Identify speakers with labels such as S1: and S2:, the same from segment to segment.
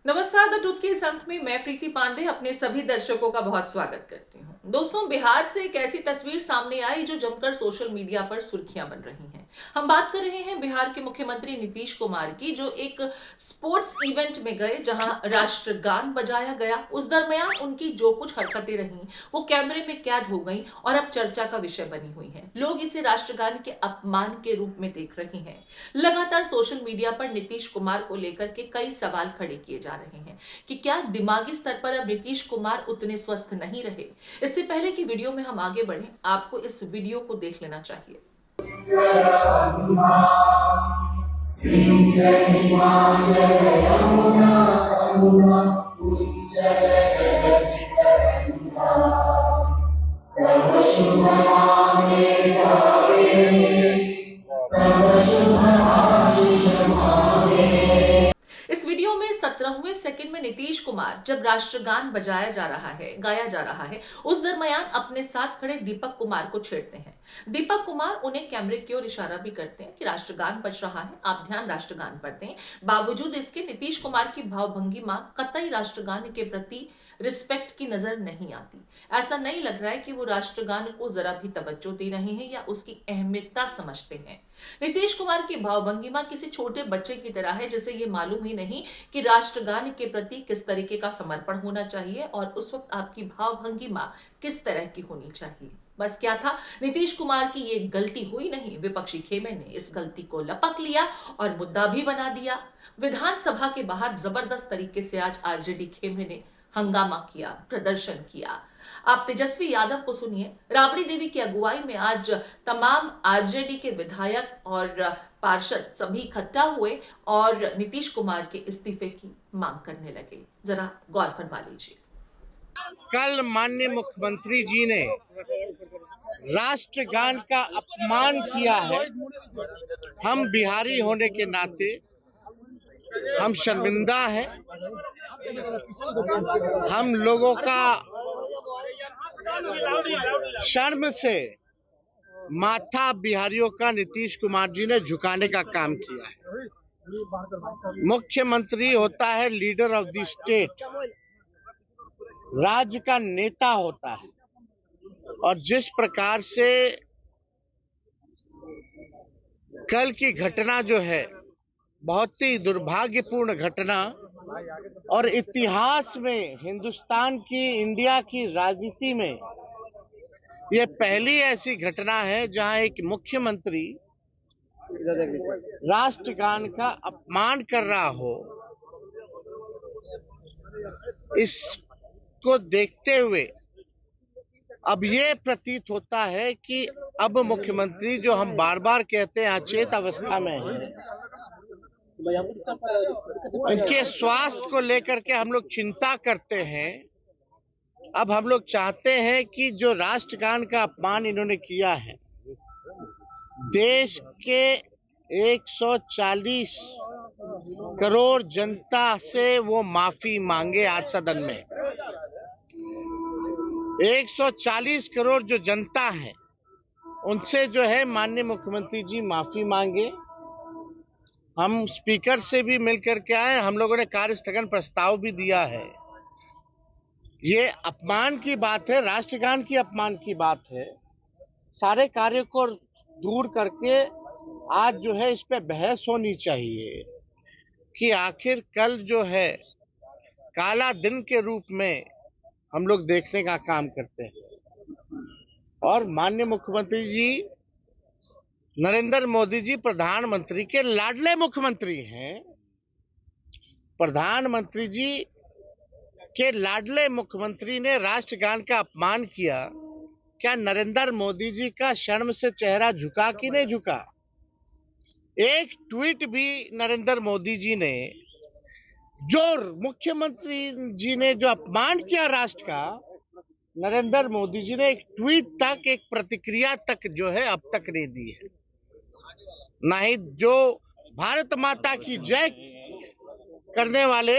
S1: नमस्कार। The truth के इस अंक में मैं प्रीति पांडे अपने सभी दर्शकों का बहुत स्वागत करती हूँ। दोस्तों, बिहार से एक ऐसी तस्वीर सामने आई जो जमकर सोशल मीडिया पर सुर्खियां बन रही हैं। हम बात कर रहे हैं बिहार के मुख्यमंत्री नीतीश कुमार की, जो एक स्पोर्ट्स इवेंट में गए जहां राष्ट्रगान बजाया गया। उस दरमियान उनकी जो कुछ हरकतें रहीं वो कैमरे में कैद हो गई और अब चर्चा का विषय बनी हुई हैं। लोग इसे राष्ट्रगान के अपमान के रूप में देख रहे हैं। लगातार सोशल मीडिया पर नीतीश कुमार को लेकर के कई सवाल खड़े किए जा रहे हैं कि क्या दिमागी स्तर पर अब नीतीश कुमार उतने स्वस्थ नहीं रहे। इससे पहले कि वीडियो में हम आगे बढ़ें, आपको इस वीडियो को देख लेना चाहिए। इस वीडियो में 17वें सेकंड में नीतीश कुमार जब राष्ट्रगान बजाया जा रहा है, गाया जा रहा है, उस दरमियान अपने साथ खड़े दीपक कुमार को छेड़ते हैं। दीपक कुमार उन्हें कैमरे की ओर इशारा भी करते हैं कि राष्ट्रगान बज रहा है, आप ध्यान राष्ट्रगान पर दें। बावजूद इसके नीतीश कुमार की भावभंगिमा कतई राष्ट्रगान के प्रति रिस्पेक्ट की नजर नहीं आती। ऐसा नहीं लग रहा है कि वो राष्ट्रगान को जरा भी तवज्जो दे रहे हैं या उसकी अहमियता समझते हैं। नीतीश कुमार की भावभंगिमा किसी छोटे बच्चे की तरह है, जिसे ये मालूम ही नहीं कि राष्ट्रगान के प्रति किस तरीके का समर्पण होना चाहिए और उस वक्त आपकी भावभंगिमा किस तरह की होनी चाहिए। बस क्या था, नीतीश कुमार की ये गलती हुई नहीं, विपक्षी खेमे ने इस गलती को लपक लिया और मुद्दा भी बना दिया। विधानसभा के बाहर जबरदस्त तरीके से आज आरजेडी खेमे ने हंगामा किया, प्रदर्शन किया। आप तेजस्वी यादव को सुनिए। राबड़ी देवी की अगुवाई में आज तमाम आरजेडी के विधायक और पार्षद सभी इकट्ठा हुए और नीतीश कुमार के इस्तीफे की मांग करने लगे। जरा गौर फरमा लीजिए।
S2: कल माननीय मुख्यमंत्री जी ने राष्ट्रगान का अपमान किया है। हम बिहारी होने के नाते हम शर्मिंदा हैं। हम लोगों का शर्म से माथा बिहारियों का नीतीश कुमार जी ने झुकाने का काम किया है। मुख्यमंत्री होता है लीडर ऑफ द स्टेट, राज्य का नेता होता है, और जिस प्रकार से कल की घटना जो है बहुत ही दुर्भाग्यपूर्ण घटना, और इतिहास में हिंदुस्तान की, इंडिया की राजनीति में यह पहली ऐसी घटना है जहां एक मुख्यमंत्री राष्ट्रगान का अपमान कर रहा हो। इसको देखते हुए अब ये प्रतीत होता है कि अब मुख्यमंत्री, जो हम बार बार कहते हैं अचेत अवस्था में है, इनके स्वास्थ्य को लेकर के हम लोग चिंता करते हैं। अब हम लोग चाहते हैं कि जो राष्ट्रगान का अपमान इन्होंने किया है, देश के 140 करोड़ जनता से वो माफी मांगे। आज सदन में 140 करोड़ जो जनता है उनसे जो है माननीय मुख्यमंत्री जी माफी मांगे। हम स्पीकर से भी मिलकर के आए, हम लोगों ने कार्य स्थगन प्रस्ताव भी दिया है। ये अपमान की बात है, राष्ट्रगान की अपमान की बात है। सारे कार्य को दूर करके आज जो है इस पे बहस होनी चाहिए कि आखिर कल जो है काला दिन के रूप में हम लोग देखने का काम करते हैं। और माननीय मुख्यमंत्री जी नरेंद्र मोदी जी प्रधानमंत्री के लाडले मुख्यमंत्री हैं। प्रधानमंत्री जी के लाडले मुख्यमंत्री ने राष्ट्रगान का अपमान किया। क्या नरेंद्र मोदी जी का शर्म से चेहरा झुका कि नहीं झुका? एक ट्वीट भी नरेंद्र मोदी जी ने, जो मुख्यमंत्री जी ने जो अपमान किया राष्ट्र का, नरेंद्र मोदी जी ने एक ट्वीट तक, एक प्रतिक्रिया तक जो है अब तक नहीं दी है। नहीं, जो भारत माता की जय करने वाले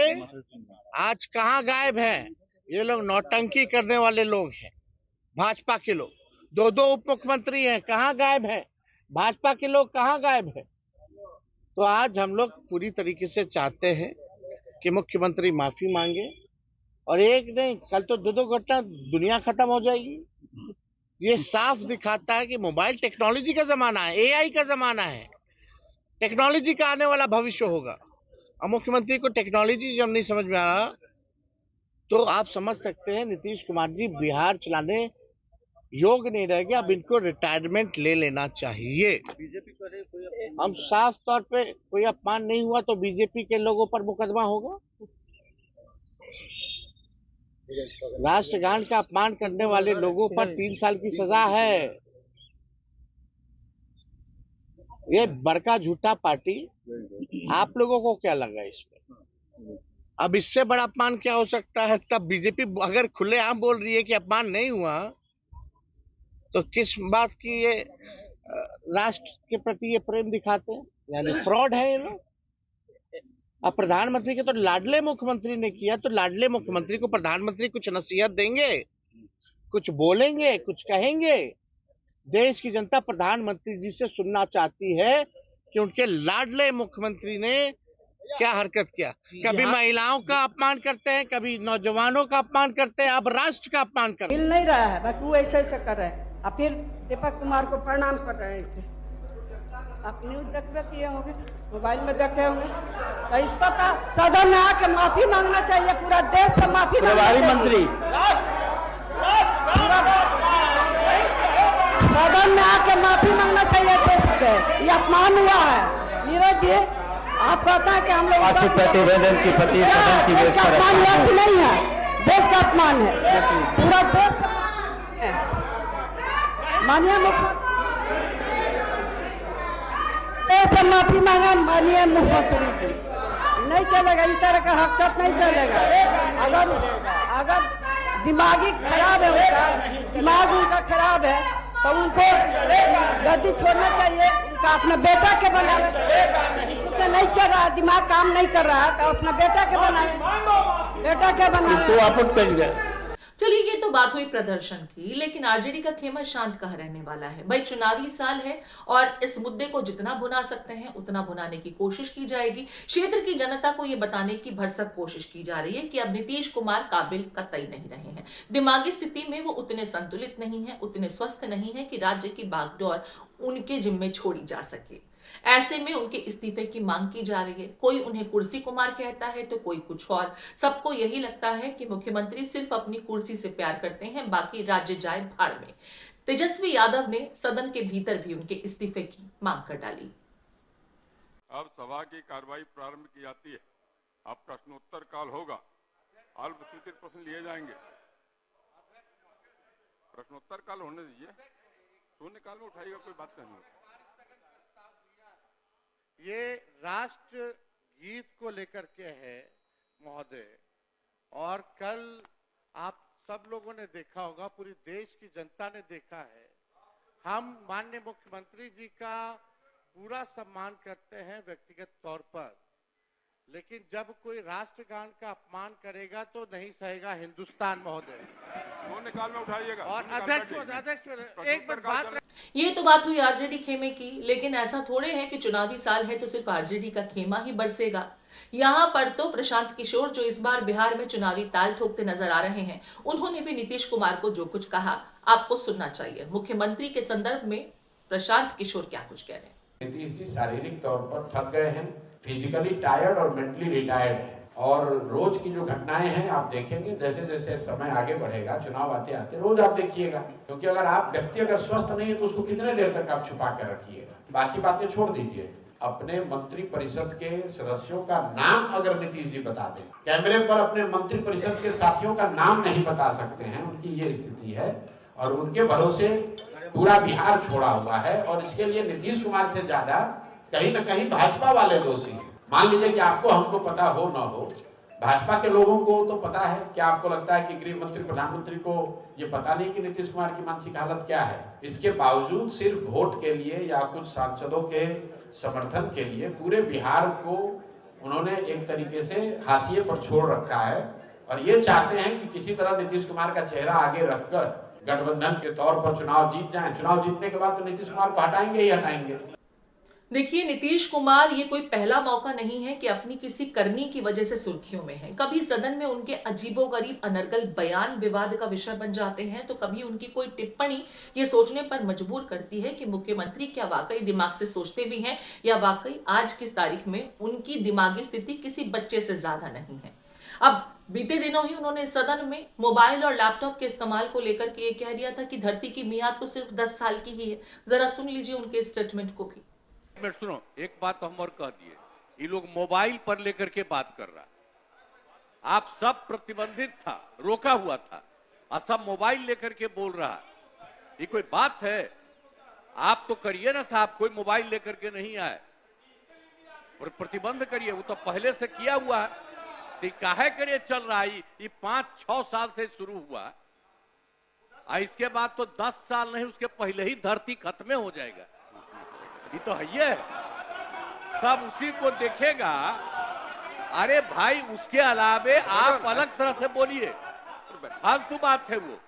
S2: आज कहां गायब हैं? ये लोग नौटंकी करने वाले लोग हैं, भाजपा के लोग। दो दो उप मुख्यमंत्री हैं, कहां गायब हैं? भाजपा के लोग कहां गायब हैं? तो आज हम लोग पूरी तरीके से चाहते हैं कि मुख्यमंत्री माफी मांगे, और एक नहीं कल तो दो घटना दुनिया खत्म हो जाएगी। ये साफ दिखाता है कि मोबाइल टेक्नोलॉजी का जमाना है, एआई का जमाना है, टेक्नोलॉजी का आने वाला भविष्य होगा। और मुख्यमंत्री को टेक्नोलॉजी जब नहीं समझ में आ रहा, तो आप समझ सकते हैं नीतीश कुमार जी बिहार चलाने योग्य नहीं रहेंगे। अब इनको रिटायरमेंट ले लेना चाहिए। हम साफ तौर पे, कोई अपमान नहीं हुआ तो बीजेपी के लोगों पर मुकदमा होगा। राष्ट्रगान का अपमान करने वाले लोगों पर 3 साल की सजा है। ये बड़का झूठा पार्टी, आप लोगों को क्या लगा इसमें? अब इससे बड़ा अपमान क्या हो सकता है? तब बीजेपी अगर खुलेआम बोल रही है कि अपमान नहीं हुआ, तो किस बात की ये राष्ट्र के प्रति ये प्रेम दिखाते हैं? यानी फ्रॉड है ये लोग। अब प्रधानमंत्री के तो लाडले मुख्यमंत्री ने किया, तो लाडले मुख्यमंत्री को प्रधानमंत्री कुछ नसीहत देंगे, कुछ बोलेंगे, कुछ कहेंगे? देश की जनता प्रधानमंत्री जी से सुनना चाहती है कि उनके लाडले मुख्यमंत्री ने क्या हरकत किया। कभी महिलाओं का अपमान करते हैं, कभी नौजवानों का अपमान करते हैं, अब राष्ट्र का अपमान करते हैं।
S3: मिल नहीं रहा है, बाकी वो ऐसे ऐसे कर रहे हैं। और फिर दीपक कुमार को प्रणाम कर रहे हैं ऐसे। आप न्यूज देखते किए होंगे, मोबाइल में देखे होंगे, तो इस पर सदन में आके माफी मांगना चाहिए। पूरा देश से माफी
S4: प्रभारी मंत्री
S3: सदन में आके माफी मांगना चाहिए देश से। ये अपमान हुआ है। नीरज जी, आप कहते हैं कि हम लोग
S4: प्रतिवेदन की प्रति सदन की
S3: देश का अपमान हुआ कि नहीं है? देश का अपमान है, पूरा देश है। माननीय मुख्यमंत्री से माफी मांगा, माननीय मुख्यमंत्री जी। नहीं चलेगा, इस तरह का हरकत नहीं चलेगा। अगर दिमागी खराब है उनका, दिमाग उनका खराब है, तो उनको गद्दी छोड़ना चाहिए। उनका अपना बेटा के बनावे, उससे नहीं चल रहा, दिमाग काम नहीं कर रहा, तो अपना बेटा के बनावे, बेटा के बनावे।
S4: आपत्ति कर गया।
S1: चलिए, ये तो बात हुई प्रदर्शन की, लेकिन आरजेडी का खेमा शांत कहाँ रहने वाला है? भाई, चुनावी साल है और इस मुद्दे को जितना भुना सकते हैं उतना भुनाने की कोशिश की जाएगी। क्षेत्र की जनता को ये बताने की भरसक कोशिश की जा रही है कि अब नीतीश कुमार काबिल कतई नहीं रहे हैं। दिमागी स्थिति में वो उतने संतुलित नहीं है, उतने स्वस्थ नहीं है कि राज्य की बागडोर उनके जिम्मे छोड़ी जा सके। ऐसे में उनके इस्तीफे की मांग की जा रही है। कोई उन्हें कुर्सी कुमार कहता है तो कोई कुछ और। सबको यही लगता है कि मुख्यमंत्री सिर्फ अपनी कुर्सी से प्यार करते हैं, बाकी राज्य जाए भाड़ में। तेजस्वी यादव ने सदन के भीतर भी उनके इस्तीफे की मांग कर डाली।
S5: अब सभा की कार्रवाई प्रारंभ की जाती है। अब प्रश्नोत्तर काल होगा। अल्पसूचित प्रश्न लिए जाएंगे। प्रश्नोत्तर काल होने दीजिए, शून्य काल में उठाइएगा, कोई बात नहीं।
S2: ये राष्ट्र गीत को लेकर के है महोदय, और कल आप सब लोगों ने देखा होगा, पूरी देश की जनता ने देखा है। हम माननीय मुख्यमंत्री जी का पूरा सम्मान करते हैं व्यक्तिगत तौर पर, लेकिन जब कोई राष्ट्रगान का अपमान करेगा तो नहीं सहेगा हिंदुस्तान महोदय।
S5: शून्य काल में उठाइएगा।
S2: और अध्यक्ष एक बार बात,
S1: ये तो बात हुई आरजेडी खेमे की, लेकिन ऐसा थोड़े है कि चुनावी साल है तो सिर्फ आरजेडी का खेमा ही बरसेगा। यहाँ पर तो प्रशांत किशोर, जो इस बार बिहार में चुनावी ताल ठोकते नजर आ रहे हैं, उन्होंने भी नीतीश कुमार को जो कुछ कहा आपको सुनना चाहिए। मुख्यमंत्री के संदर्भ में प्रशांत किशोर क्या कुछ कह रहे हैं।
S6: नीतीश जी शारीरिक तौर पर थक गए हैं, फिजिकली टायर्ड और मेंटली रिटायर्ड है। और रोज की जो घटनाएं हैं आप देखेंगे, जैसे जैसे समय आगे बढ़ेगा, चुनाव आते आते रोज आप देखिएगा। क्योंकि अगर आप व्यक्ति अगर स्वस्थ नहीं है तो उसको कितने देर तक आप छुपा कर रखिएगा। बाकी बातें छोड़ दीजिए, अपने मंत्री परिषद के सदस्यों का नाम अगर नीतीश जी बता दें, कैमरे पर अपने मंत्री परिषद के साथियों का नाम नहीं बता सकते हैं, उनकी ये स्थिति है। और उनके भरोसे पूरा बिहार छोड़ा हुआ है, और इसके लिए नीतीश कुमार से ज्यादा कहीं न कहीं भाजपा वाले दोषी हैं। मान लीजिए कि आपको हमको पता हो ना हो, भाजपा के लोगों को तो पता है। क्या आपको लगता है कि गृह मंत्री प्रधानमंत्री को ये पता नहीं कि नीतीश कुमार की मानसिक हालत क्या है? इसके बावजूद सिर्फ वोट के लिए या कुछ सांसदों के समर्थन के लिए पूरे बिहार को उन्होंने एक तरीके से हाशिए पर छोड़ रखा है। और ये चाहते हैं कि किसी तरह नीतीश कुमार का चेहरा आगे रखकर गठबंधन के तौर पर चुनाव जीत जाएं। चुनाव जीतने के बाद तो नीतीश कुमार को हटाएंगे ही हटाएंगे।
S1: देखिए, नीतीश कुमार ये कोई पहला मौका नहीं है कि अपनी किसी करनी की वजह से सुर्खियों में है। कभी सदन में उनके अजीबोगरीब अनर्गल बयान विवाद का विषय बन जाते हैं, तो कभी उनकी कोई टिप्पणी ये सोचने पर मजबूर करती है कि मुख्यमंत्री क्या वाकई दिमाग से सोचते भी हैं या वाकई आज की तारीख में उनकी दिमागी स्थिति किसी बच्चे से ज्यादा नहीं है। अब बीते दिनों ही उन्होंने सदन में मोबाइल और लैपटॉप के इस्तेमाल को लेकर के ये कह दिया था कि धरती की मियाद तो सिर्फ 10 साल की ही है। जरा सुन लीजिए उनके स्टेटमेंट को भी।
S7: सुनो, एक बात तो हम और कह दिए, ये लोग मोबाइल पर लेकर के बात कर रहा है। आप सब प्रतिबंधित था, रोका हुआ था, और सब मोबाइल लेकर के बोल रहा है। ये कोई बात है? आप तो करिए ना साहब, कोई मोबाइल लेकर के नहीं आए और प्रतिबंध करिए, वो तो पहले से किया हुआ है। तो काहे करिए चल रहा है, ये 5-6 साल से शुरू हुआ, और इसके बाद तो 10 साल नहीं, उसके पहले ही धरती खत्म हो जाएगा। ये तो है, ये सब उसी को देखेगा। अरे भाई, उसके अलावे आप अलग तरह से बोलिए, फालतू बात है वो।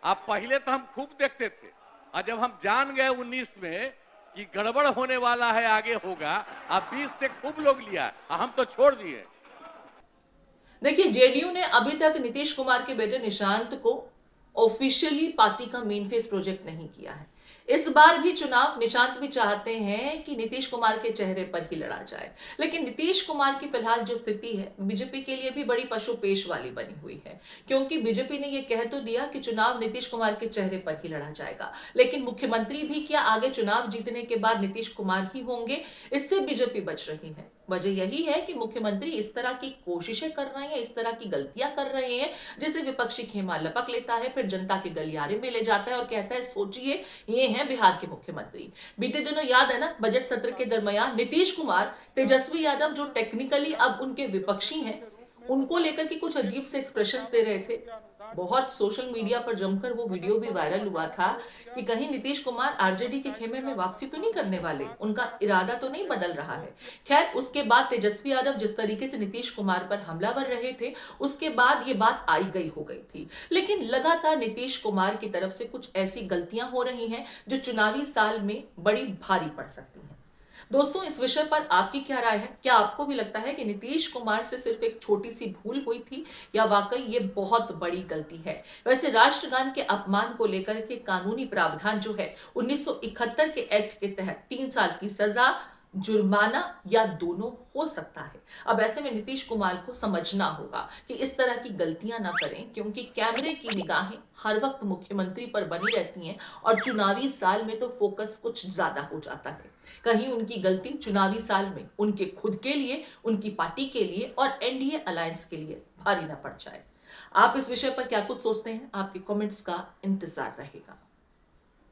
S7: आप पहले तो हम खूब देखते थे, और जब हम जान गए 19 में कि गड़बड़ होने वाला है, आगे होगा, अब 20 से खूब लोग लिया, हम तो छोड़ दिए।
S1: देखिए, जेडीयू ने अभी तक नीतीश कुमार के बेटे निशांत को ऑफिशियली पार्टी का मेन फेस प्रोजेक्ट नहीं किया है। इस बार भी चुनाव निशांत भी चाहते हैं कि नीतीश कुमार के चेहरे पर ही लड़ा जाए, लेकिन नीतीश कुमार की फिलहाल जो स्थिति है बीजेपी के लिए भी बड़ी पशुपेश वाली बनी हुई है, क्योंकि बीजेपी ने यह कह तो दिया कि चुनाव नीतीश कुमार के चेहरे पर ही लड़ा जाएगा, लेकिन मुख्यमंत्री भी क्या आगे चुनाव जीतने के बाद नीतीश कुमार ही होंगे, इससे बीजेपी बच रही है। वजह यही है कि मुख्यमंत्री इस तरह की कोशिशें कर रहे हैं, इस तरह की गलतियां कर रहे हैं, जिसे विपक्षी खेमा लपक लेता है, फिर जनता के गलियारे में ले जाता है और कहता है सोचिए ये हैं बिहार के मुख्यमंत्री। बीते दिनों याद है ना, बजट सत्र के दरमियान नीतीश कुमार, तेजस्वी यादव जो टेक्निकली अब उनके विपक्षी हैं, उनको लेकर के कुछ अजीब से एक्सप्रेशंस दे रहे थे। बहुत सोशल मीडिया पर जमकर वो वीडियो भी वायरल हुआ था कि कहीं नीतीश कुमार आरजेडी के खेमे में वापसी तो नहीं करने वाले, उनका इरादा तो नहीं बदल रहा है। खैर, उसके बाद तेजस्वी यादव जिस तरीके से नीतीश कुमार पर हमलावर रहे थे, उसके बाद ये बात आई गई हो गई थी, लेकिन लगातार नीतीश कुमार की तरफ से कुछ ऐसी गलतियां हो रही हैं जो चुनावी साल में बड़ी भारी पड़ सकती हैं। दोस्तों, इस विषय पर आपकी क्या राय है? क्या आपको भी लगता है कि नीतीश कुमार से सिर्फ एक छोटी सी भूल हुई थी या वाकई ये बहुत बड़ी गलती है? वैसे राष्ट्रगान के अपमान को लेकर के कानूनी प्रावधान जो है 1971 के एक्ट के तहत 3 साल की सजा, जुर्माना या दोनों हो सकता है। अब ऐसे में नीतीश कुमार को समझना होगा कि इस तरह की गलतियां ना करें, क्योंकि कैमरे की निगाहें हर वक्त मुख्यमंत्री पर बनी रहती हैं और चुनावी साल में तो फोकस कुछ ज्यादा हो जाता है। कहीं उनकी गलती चुनावी साल में उनके खुद के लिए, उनकी पार्टी के लिए और एनडीए अलायंस के लिए भारी ना पड़ जाए। आप इस विषय पर क्या कुछ सोचते हैं? आपके कमेंट्स का इंतजार रहेगा।